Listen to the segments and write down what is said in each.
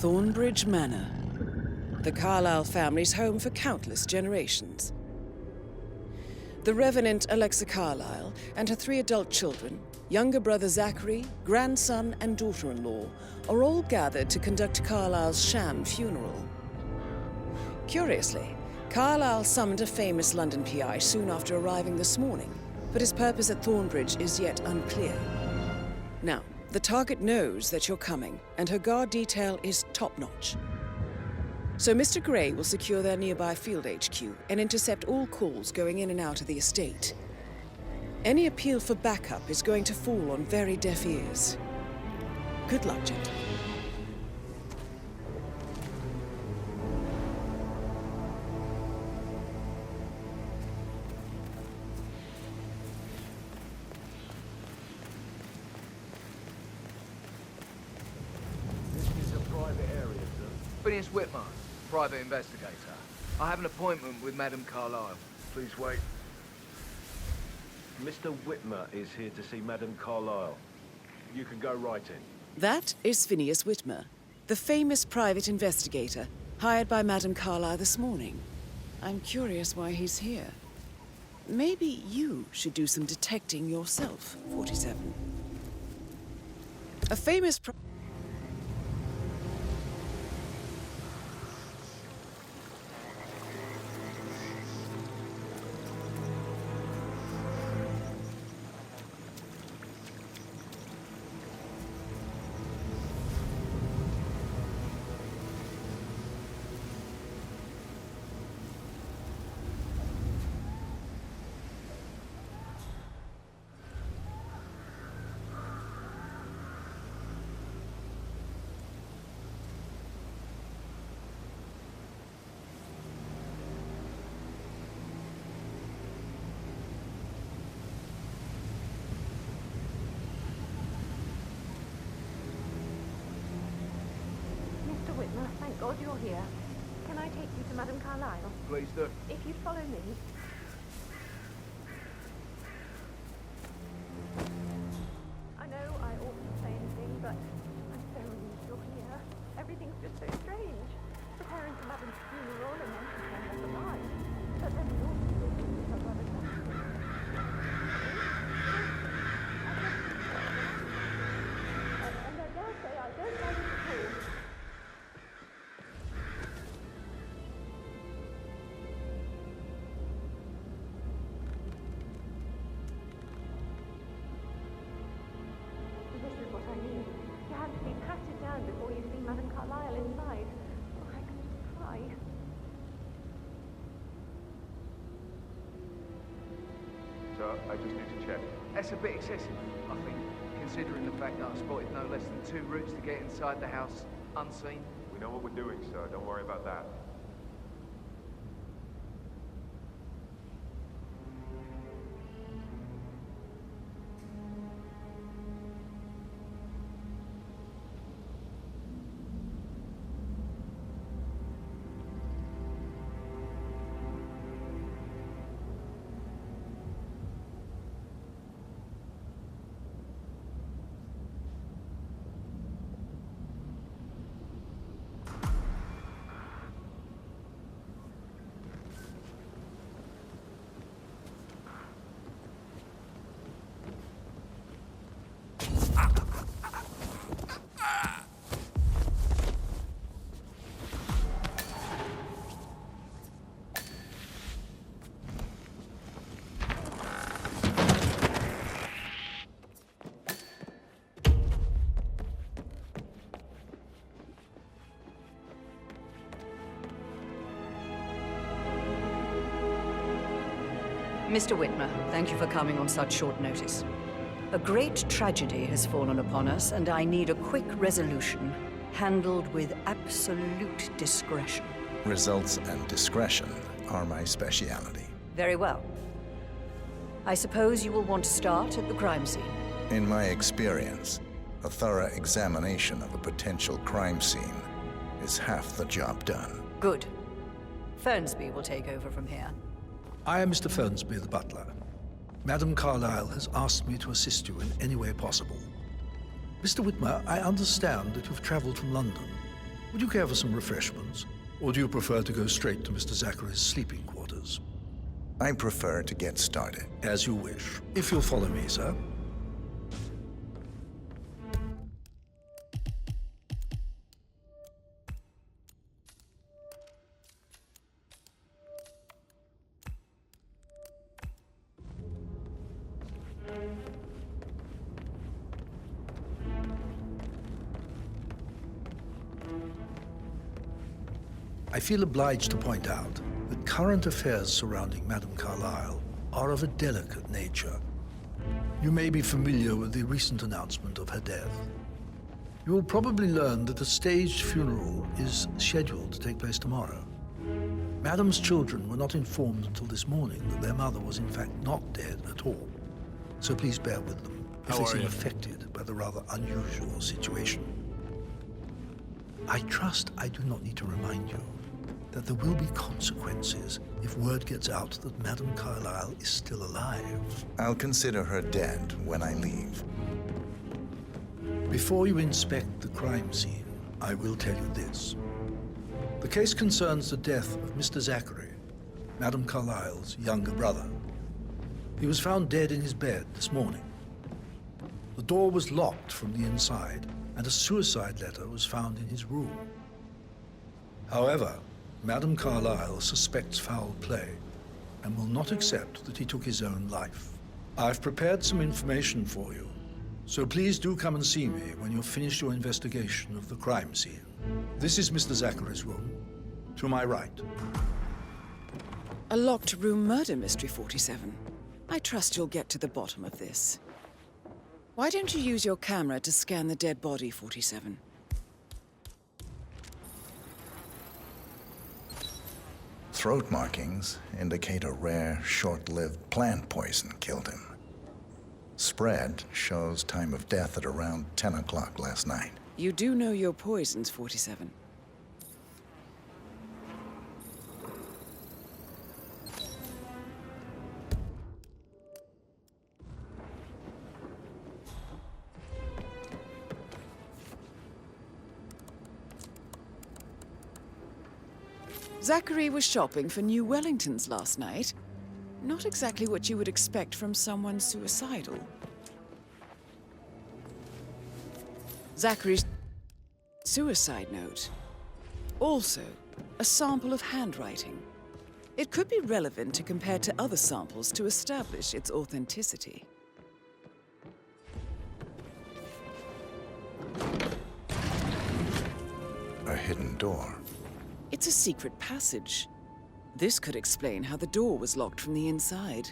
Thornbridge Manor, the Carlyle family's home for countless generations. The Revenant Alexa Carlyle and her 3 adult children, younger brother Zachary, grandson and daughter-in-law, are all gathered to conduct Carlyle's sham funeral. Curiously, Carlyle summoned a famous London PI soon after arriving this morning, but his purpose at Thornbridge is yet unclear. Now, the target knows that you're coming, and her guard detail is top-notch. So Mr. Gray will secure their nearby field HQ and intercept all calls going in and out of the estate. Any appeal for backup is going to fall on very deaf ears. Good luck, gentlemen. Phineas Whitman, private investigator. I have an appointment with Madame Carlyle. Please wait. Mr. Whitmer is here to see Madame Carlyle. You can go right in. That is Phineas Whitmer, the famous private investigator hired by Madame Carlyle this morning. I'm curious why he's here. Maybe you should do some detecting yourself, 47. A famous Whitmer, thank God you're here. Can I take you to Madame Carlyle? Please do. If you'd follow me. I know I oughtn't say anything, but I'm so relieved you're here. Everything's just so strange. Preparing for Madame's funeral and then preparing us alive. But then we all still think each other at the And I dare say I don't like it at all. Before you see Madame Carlyle inside. Oh, I can just cry. So, I just need to check. That's a bit excessive, I think, considering the fact that I spotted no less than 2 routes to get inside the house unseen. We know what we're doing, sir. Don't worry about that. Mr. Whitmer, thank you for coming on such short notice. A great tragedy has fallen upon us, and I need a quick resolution, handled with absolute discretion. Results and discretion are my speciality. Very well. I suppose you will want to start at the crime scene. In my experience, a thorough examination of a potential crime scene is half the job done. Good. Fernsby will take over from here. I am Mr. Fernsby, the butler. Madame Carlyle has asked me to assist you in any way possible. Mr. Whitmer, I understand that you've traveled from London. Would you care for some refreshments? Or do you prefer to go straight to Mr. Zachary's sleeping quarters? I prefer to get started. As you wish. If you'll follow me, sir. I feel obliged to point out that current affairs surrounding Madame Carlyle are of a delicate nature. You may be familiar with the recent announcement of her death. You will probably learn that a staged funeral is scheduled to take place tomorrow. Madame's children were not informed until this morning that their mother was in fact not dead at all. So please bear with them if they seem affected by the rather unusual situation. I trust I do not need to remind you that there will be consequences if word gets out that Madame Carlyle is still alive. I'll consider her dead when I leave. Before you inspect the crime scene, I will tell you this. The case concerns the death of Mr. Zachary, Madame Carlyle's younger brother. He was found dead in his bed this morning. The door was locked from the inside, and a suicide letter was found in his room. However, Madame Carlyle suspects foul play and will not accept that he took his own life. I've prepared some information for you, so please do come and see me when you've finished your investigation of the crime scene. This is Mr. Zachary's room, to my right. A locked room murder mystery, 47. I trust you'll get to the bottom of this. Why don't you use your camera to scan the dead body, 47? Throat markings indicate a rare, short-lived plant poison killed him. Spread shows time of death at around 10 o'clock last night. You do know your poisons, 47. Zachary was shopping for new Wellingtons last night. Not exactly what you would expect from someone suicidal. Zachary's suicide note. Also, a sample of handwriting. It could be relevant to compare to other samples to establish its authenticity. A hidden door. It's a secret passage. This could explain how the door was locked from the inside.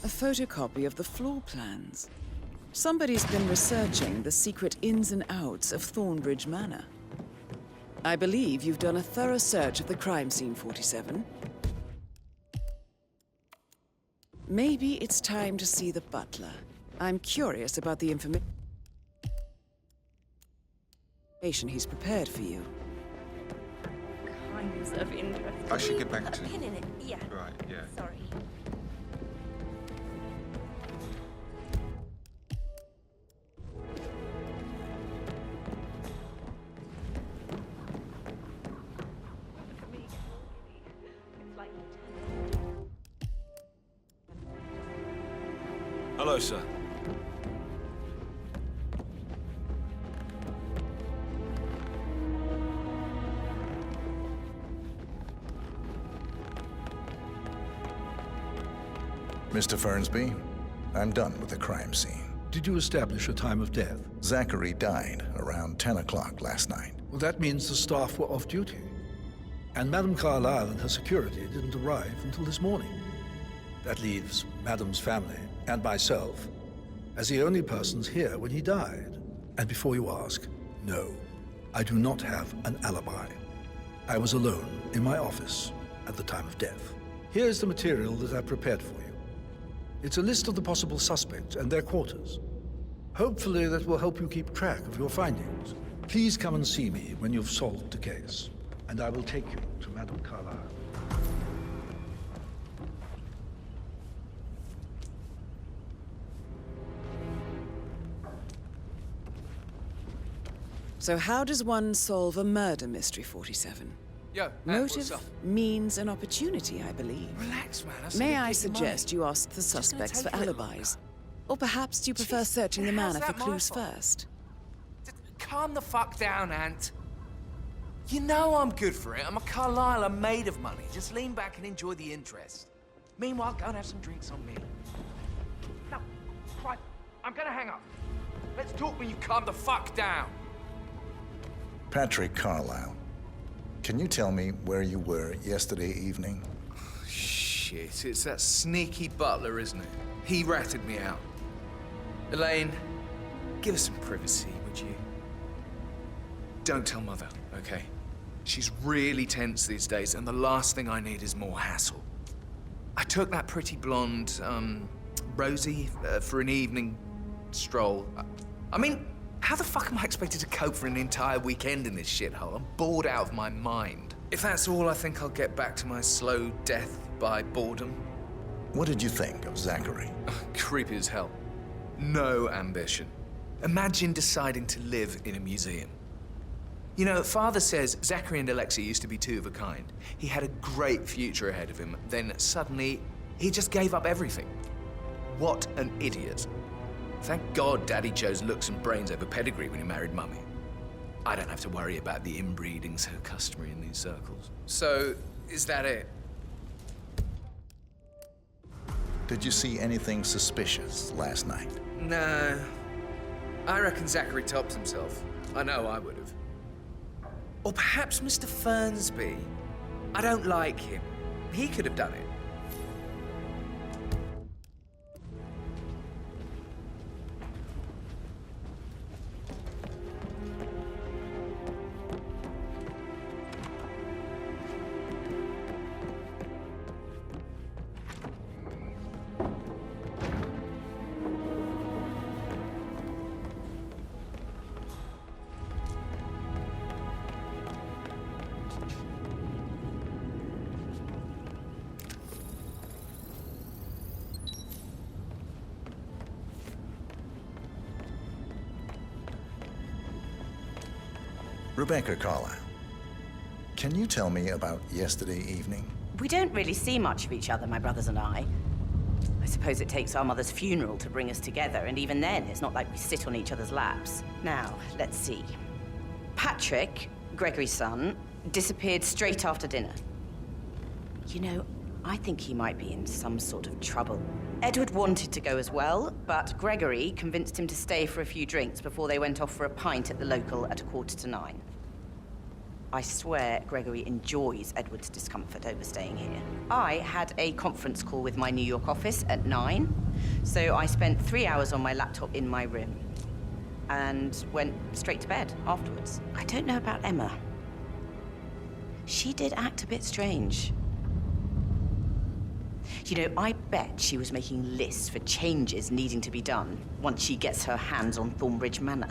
A photocopy of the floor plans. Somebody's been researching the secret ins and outs of Thornbridge Manor. I believe you've done a thorough search of the crime scene, 47. Maybe it's time to see the butler. I'm curious about the information he's prepared for you. Kinds of interest. I should get back Put to... a pin in it. Yeah. Right, yeah. Sorry. Hello, sir. Mr. Fernsby, I'm done with the crime scene. Did you establish a time of death? Zachary died around 10 o'clock last night. Well, that means the staff were off duty. And Madame Carlyle and her security didn't arrive until this morning. That leaves Madame's family and myself as the only persons here when he died. And before you ask, no, I do not have an alibi. I was alone in my office at the time of death. Here's the material that I prepared for you. It's a list of the possible suspects and their quarters. Hopefully that will help you keep track of your findings. Please come and see me when you've solved the case, and I will take you to Madame Carlyle. So how does one solve a murder mystery, 47? Yo, Motive, means, and opportunity, I believe. Relax, man. May I suggest you ask the suspects for alibis? Or perhaps do you prefer searching the manor for clues first? Calm the fuck down, Ant. You know I'm good for it. I'm a Carlisle. I'm made of money. Just lean back and enjoy the interest. Meanwhile, go and have some drinks on me. No, right. I'm gonna hang up. Let's talk when you calm the fuck down. Patrick Carlisle, can you tell me where you were yesterday evening? Shit, it's that sneaky butler, isn't it? He ratted me out. Elaine, give us some privacy, would you? Don't tell Mother, okay? She's really tense these days, and the last thing I need is more hassle. I took that pretty blonde, Rosie, for an evening stroll. I mean, how the fuck am I expected to cope for an entire weekend in this shithole? I'm bored out of my mind. If that's all, I think I'll get back to my slow death by boredom. What did you think of Zachary? Creepy as hell. No ambition. Imagine deciding to live in a museum. You know, Father says Zachary and Alexia used to be two of a kind. He had a great future ahead of him, then suddenly, he just gave up everything. What an idiot. Thank God Daddy chose looks and brains over pedigree when he married Mummy. I don't have to worry about the inbreeding so customary in these circles. So, is that it? Did you see anything suspicious last night? No. I reckon Zachary tops himself. I know I would have. Or perhaps Mr. Fernsby. I don't like him. He could have done it. Rebecca Carlisle, can you tell me about yesterday evening? We don't really see much of each other, my brothers and I. I suppose it takes our mother's funeral to bring us together, and even then, it's not like we sit on each other's laps. Now, let's see. Patrick, Gregory's son, disappeared straight after dinner. You know, I think he might be in some sort of trouble. Edward wanted to go as well, but Gregory convinced him to stay for a few drinks before they went off for a pint at the local at 9:15. I swear Gregory enjoys Edward's discomfort over staying here. I had a conference call with my New York office at 9, so I spent 3 hours on my laptop in my room and went straight to bed afterwards. I don't know about Emma. She did act a bit strange. You know, I bet she was making lists for changes needing to be done once she gets her hands on Thornbridge Manor.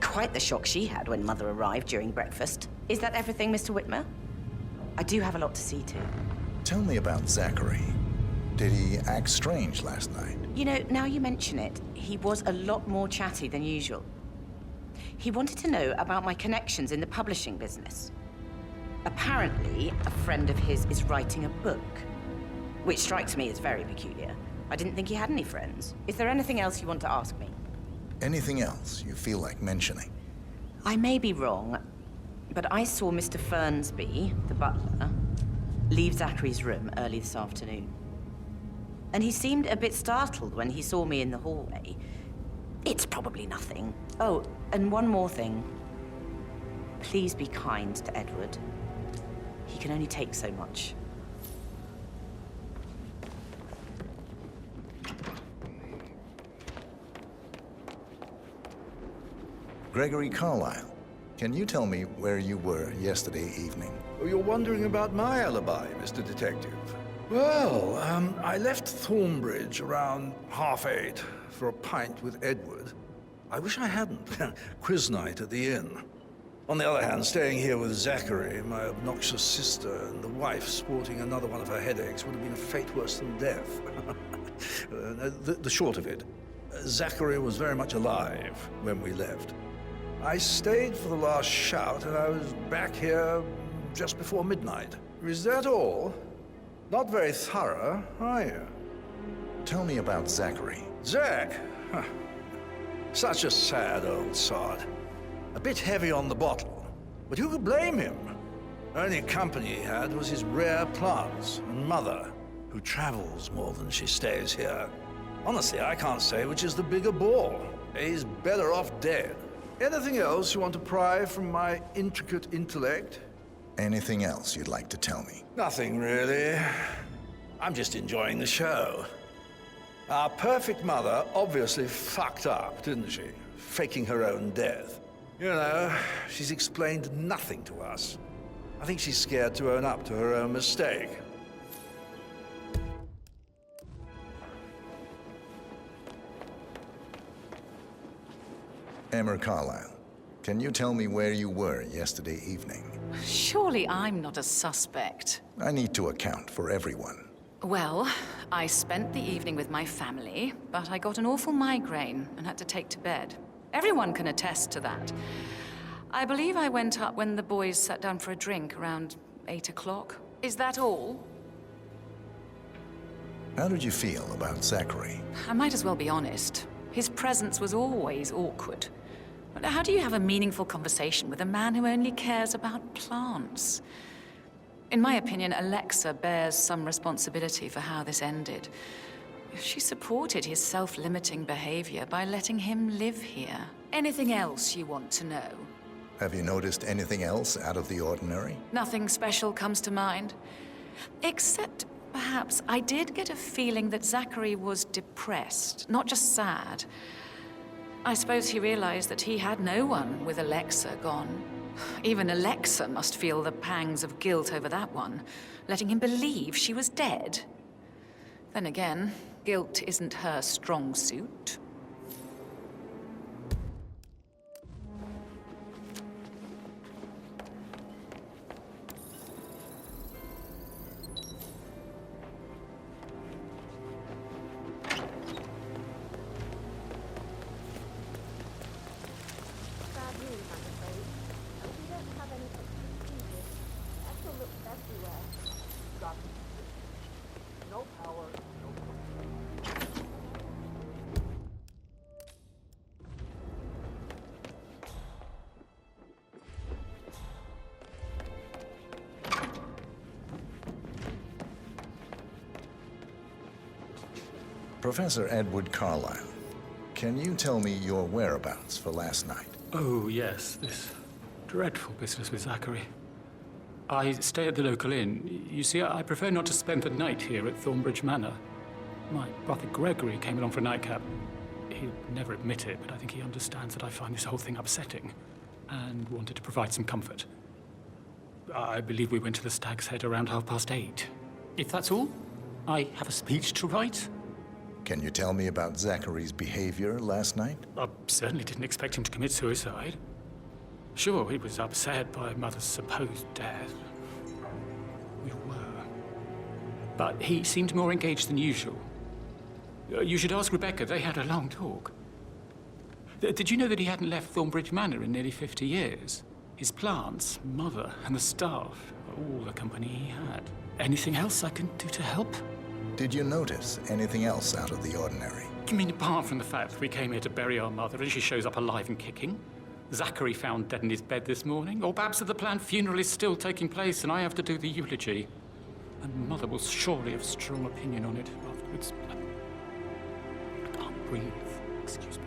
Quite the shock she had when Mother arrived during breakfast. Is that everything, Mr. Whitmer? I do have a lot to see to. Tell me about Zachary. Did he act strange last night? You know, now you mention it, he was a lot more chatty than usual. He wanted to know about my connections in the publishing business. Apparently, a friend of his is writing a book, which strikes me as very peculiar. I didn't think he had any friends. Is there anything else you want to ask me? Anything else you feel like mentioning? I may be wrong, but I saw Mr. Fernsby, the butler, leave Zachary's room early this afternoon. And he seemed a bit startled when he saw me in the hallway. It's probably nothing. Oh, and one more thing. Please be kind to Edward. He can only take so much. Gregory Carlisle, can you tell me where you were yesterday evening? Oh, you're wondering about my alibi, Mr. Detective. Well, I left Thornbridge around 8:30 for a pint with Edward. I wish I hadn't. Quiz night at the inn. On the other hand, staying here with Zachary, my obnoxious sister, and the wife sporting another one of her headaches would have been a fate worse than death. The short of it, Zachary was very much alive when we left. I stayed for the last shout, and I was back here just before midnight. Is that all? Not very thorough, are you? Tell me about Zachary. Zack? Huh. Such a sad old sod. A bit heavy on the bottle, but who could blame him? Only company he had was his rare plants and mother, who travels more than she stays here. Honestly, I can't say which is the bigger bore. He's better off dead. Anything else you want to pry from my intricate intellect? Anything else you'd like to tell me? Nothing, really. I'm just enjoying the show. Our perfect mother obviously fucked up, didn't she? Faking her own death. You know, she's explained nothing to us. I think she's scared to own up to her own mistake. Emma Carlyle, can you tell me where you were yesterday evening? Surely I'm not a suspect. I need to account for everyone. Well, I spent the evening with my family, but I got an awful migraine and had to take to bed. Everyone can attest to that. I believe I went up when the boys sat down for a drink around 8 o'clock. Is that all? How did you feel about Zachary? I might as well be honest. His presence was always awkward. But how do you have a meaningful conversation with a man who only cares about plants? In my opinion, Alexa bears some responsibility for how this ended. She supported his self-limiting behavior by letting him live here. Anything else you want to know? Have you noticed anything else out of the ordinary? Nothing special comes to mind. Except, perhaps, I did get a feeling that Zachary was depressed, not just sad. I suppose he realized that he had no one with Alexa gone. Even Alexa must feel the pangs of guilt over that one, letting him believe she was dead. Then again, guilt isn't her strong suit. Bad news, I'm afraid. We don't have any procedures. Echo looks everywhere. Stop. No power, no... Professor Edward Carlyle, can you tell me your whereabouts for last night? Oh, yes, this dreadful business with Zachary. I stay at the local inn. You see, I prefer not to spend the night here at Thornbridge Manor. My brother Gregory came along for a nightcap. He'll never admit it, but I think he understands that I find this whole thing upsetting and wanted to provide some comfort. I believe we went to the Stag's Head around 8:30. If that's all, I have a speech to write. Can you tell me about Zachary's behavior last night? I certainly didn't expect him to commit suicide. Sure, he was upset by Mother's supposed death. We were. But he seemed more engaged than usual. You should ask Rebecca. They had a long talk. Did you know that he hadn't left Thornbridge Manor in nearly 50 years? His plants, Mother, and the staff, all the company he had. Anything else I can do to help? Did you notice anything else out of the ordinary? You mean apart from the fact that we came here to bury our mother and she shows up alive and kicking? Zachary found dead in his bed this morning? Or perhaps that the planned funeral is still taking place and I have to do the eulogy? And Mother will surely have strong opinion on it afterwards. I can't breathe. Excuse me.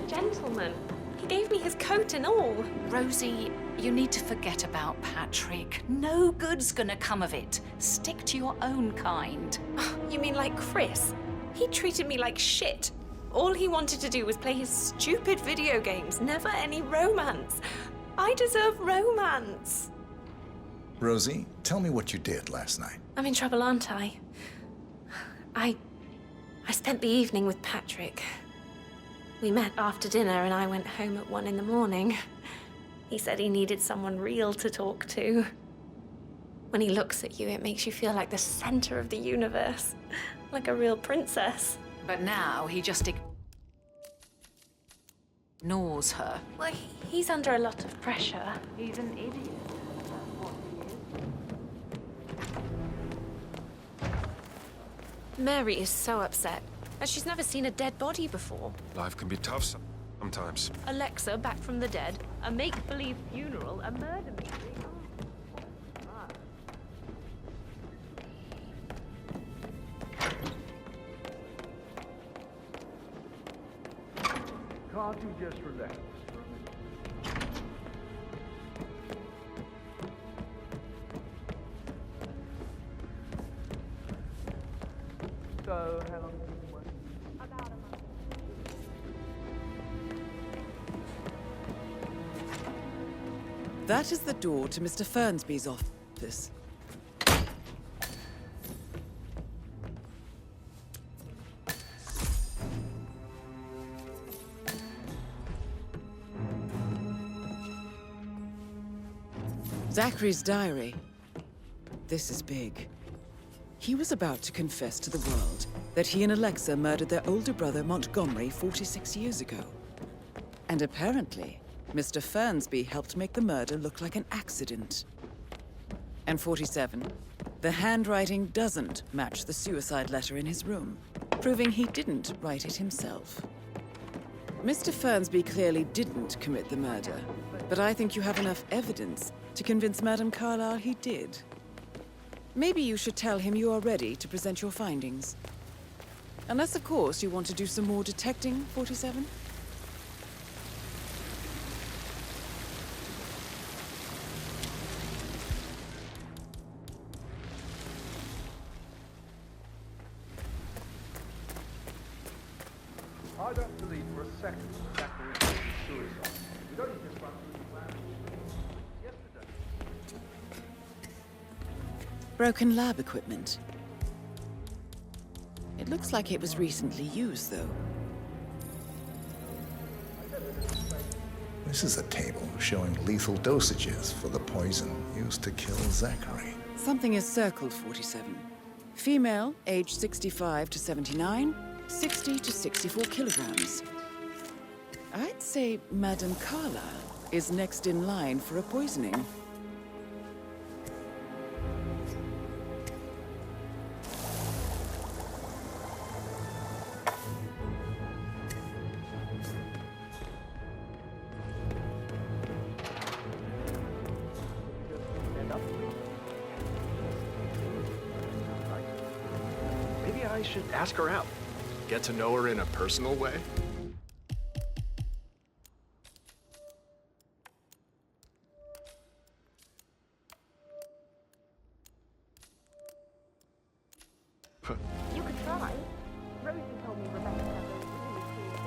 Gentleman. He gave me his coat and all. Rosie, you need to forget about Patrick. No good's gonna come of it. Stick to your own kind. You mean like Chris? He treated me like shit. All he wanted to do was play his stupid video games, never any romance. I deserve romance. Rosie, tell me what you did last night. I'm in trouble, aren't I? I spent the evening with Patrick. We met after dinner and I went home at 1 in the morning. He said he needed someone real to talk to. When he looks at you, it makes you feel like the center of the universe. Like a real princess. But now he just ignores her. Well, he's under a lot of pressure. He's an idiot. Mary is so upset, and she's never seen a dead body before. Life can be tough sometimes. Alexa back from the dead, a make-believe funeral, a murder mystery. Can't you just relax for a minute? So, how long have you been working? About a month. That is the door to Mr. Fernsby's office. Zachary's diary. This is big. He was about to confess to the world that he and Alexa murdered their older brother Montgomery 46 years ago. And apparently, Mr. Fernsby helped make the murder look like an accident. And 47, the handwriting doesn't match the suicide letter in his room, proving he didn't write it himself. Mr. Fernsby clearly didn't commit the murder, but I think you have enough evidence to convince Madame Carlyle he did. Maybe you should tell him you are ready to present your findings. Unless, of course, you want to do some more detecting, 47? I don't believe for a second that Zachary committed suicide. We'd only just run through the plan yesterday. Broken lab equipment. It looks like it was recently used, though. This is a table showing lethal dosages for the poison used to kill Zachary. Something is circled, 47. Female, age 65 to 79, 60 to 64 kilograms. I'd say Madame Carlyle is next in line for a poisoning. Maybe I should ask her out. Get to know her in a personal way. You could try. Rosie told me Rebecca had a really serious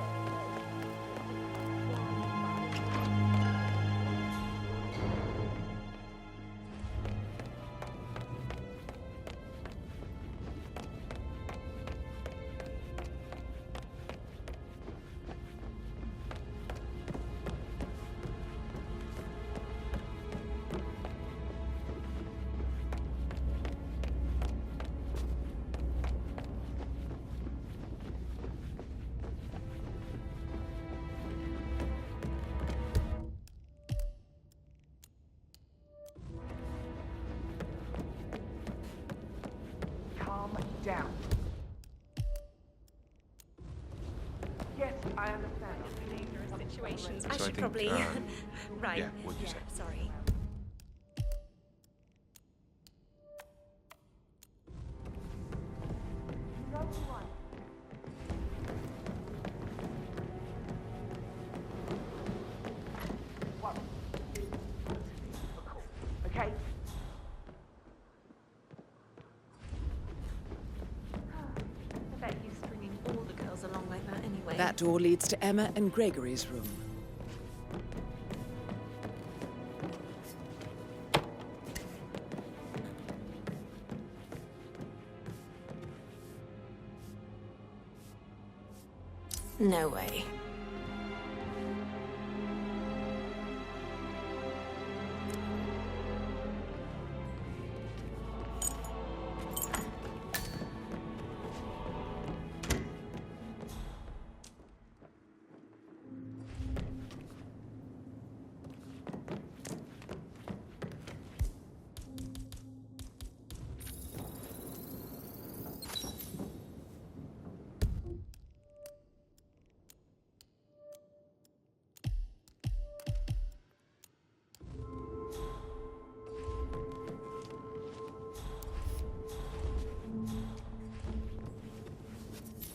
Calm down. Yes, I understand. Dangerous situations. So I I should think, probably... right. yeah, what'd you say? Sorry. Okay? I bet he's stringing all the girls along like that anyway. That door leads to Emma and Gregory's room. No way.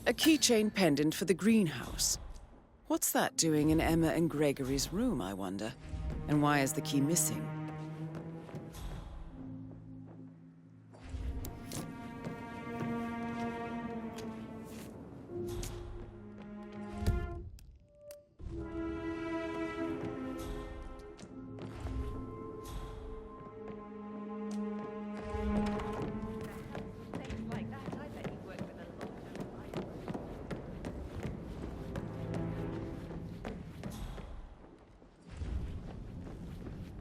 A keychain pendant for the greenhouse. What's that doing in Emma and Gregory's room, I wonder? And why is the key missing?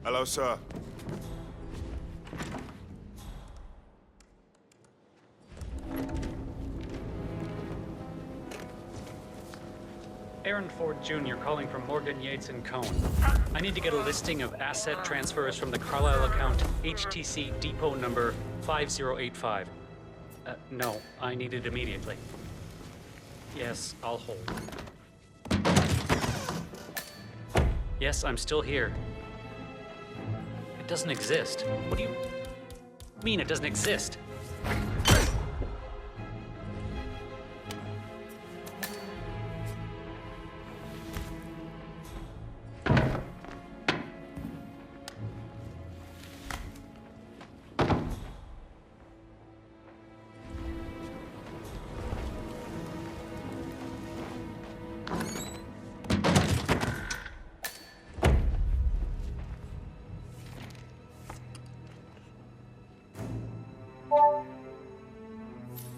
Hello, sir. Aaron Ford Jr. calling from Morgan, Yates & Cohn. I need to get a listing of asset transfers from the Carlisle account HTC depot number 5085. No, I need it immediately. Yes, I'll hold. Yes, I'm still here. It doesn't exist. What do you mean it doesn't exist?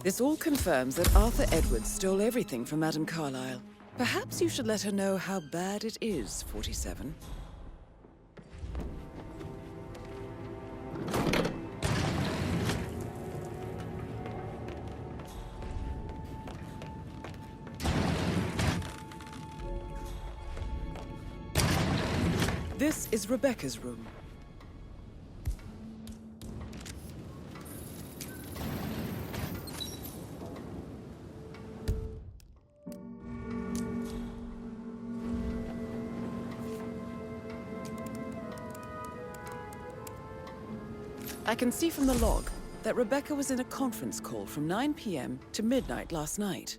This all confirms that Arthur Edwards stole everything from Madame Carlisle. Perhaps you should let her know how bad it is, 47. This is Rebecca's room. I can see from the log that Rebecca was in a conference call from 9 p.m. to midnight last night.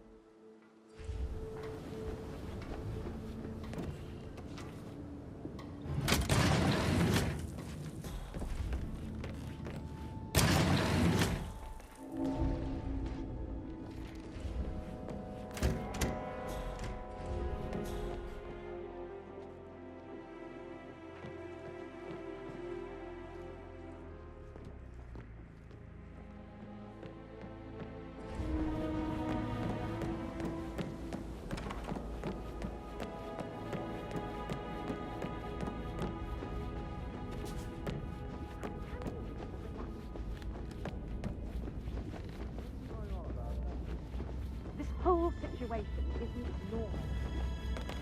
Whole situation isn't normal.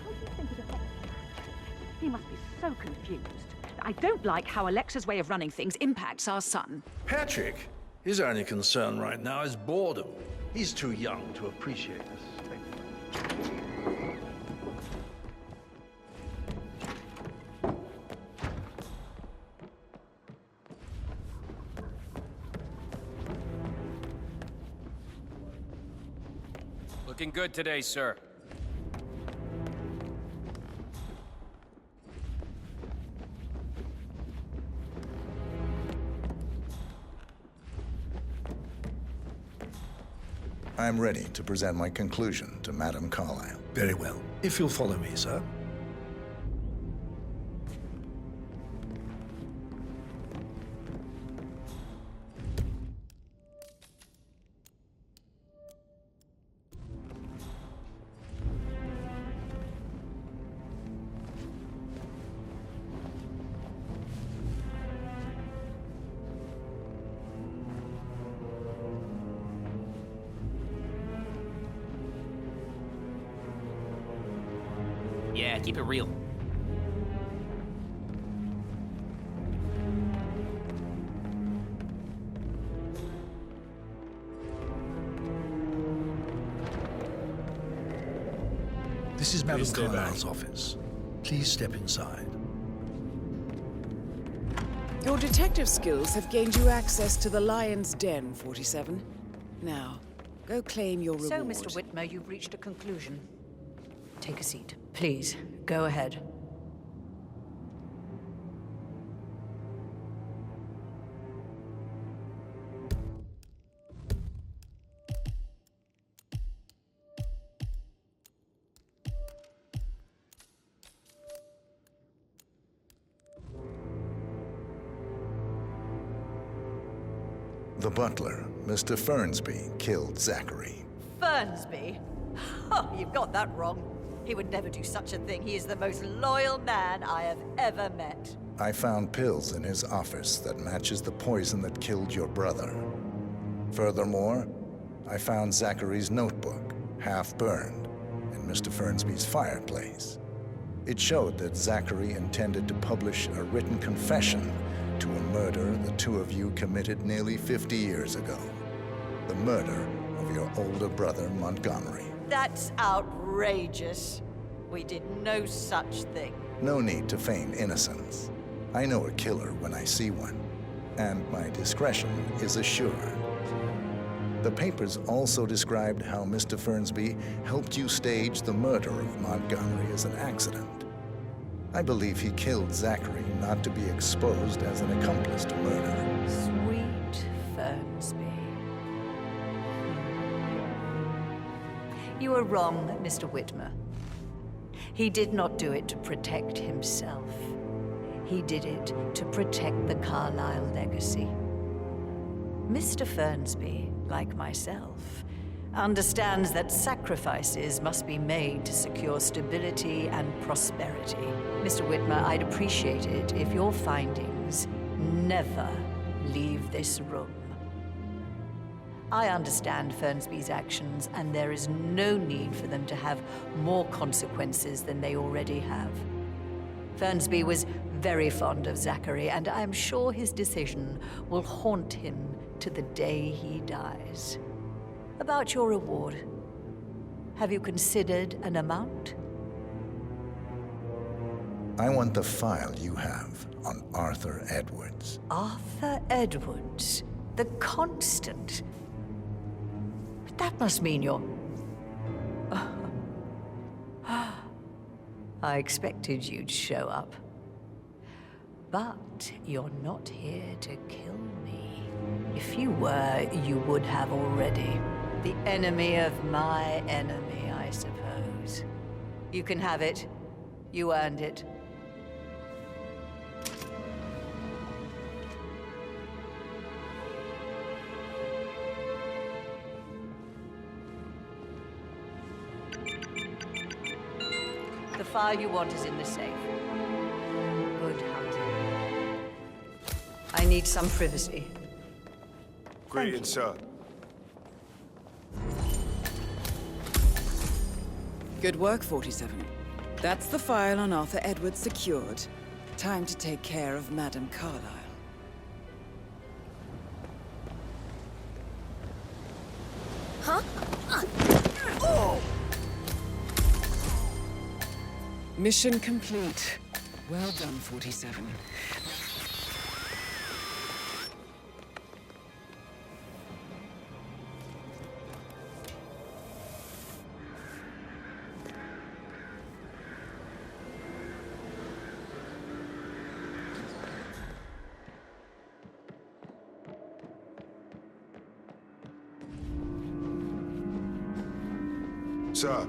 How do you think it affects Patrick? He must be so confused. I don't like how Alexa's way of running things impacts our son. Patrick? His only concern right now is boredom. He's too young to appreciate this. Looking good today, sir. I'm ready to present my conclusion to Madame Carlisle. Very well. If you'll follow me, sir. Yeah, keep it real. This is Madame Carlisle's office. Please step inside. Your detective skills have gained you access to the Lion's Den, 47. Now, Go claim your reward. So, Mr. Whitmer, you've reached a conclusion. Take a seat. Please, go ahead. The butler, Mr. Fernsby, killed Zachary. Fernsby? Oh, you've got that wrong. He would never do such a thing. He is the most loyal man I have ever met. I found pills in his office that matches the poison that killed your brother. Furthermore, I found Zachary's notebook, half burned, in Mr. Fernsby's fireplace. It showed that Zachary intended to publish a written confession to a murder the two of you committed nearly 50 years ago. The murder of your older brother, Montgomery. That's outrageous. We did no such thing. No need to feign innocence. I know a killer when I see one, and my discretion is assured. The papers also described how Mr. Fernsby helped you stage the murder of Montgomery as an accident. I believe he killed Zachary not to be exposed as an accomplice to murder. Sweet Fernsby. You are wrong, Mr. Whitmer. He did not do it to protect himself. He did it to protect the Carlyle legacy. Mr. Fernsby, like myself, understands that sacrifices must be made to secure stability and prosperity. Mr. Whitmer, I'd appreciate it if your findings never leave this room. I understand Fernsby's actions, and there is no need for them to have more consequences than they already have. Fernsby was very fond of Zachary, and I'm sure his decision will haunt him to the day he dies. About your reward, have you considered an amount? I want the file you have on Arthur Edwards. Arthur Edwards, the Constant. But that must mean you're... I expected you'd show up. But you're not here to kill me. If you were, you would have already. The enemy of my enemy, I suppose. You can have it. You earned it. The file you want is in the safe. Good hunting. I need some privacy. Greetings, sir. Good work, 47. That's the file on Arthur Edwards secured. Time to take care of Madame Carlyle. Huh? Oh! Mission complete. Well done, 47. Sir.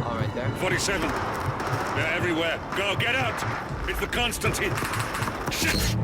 All right there. 47. They're everywhere. Go, get out! It's the Constantine! Shit!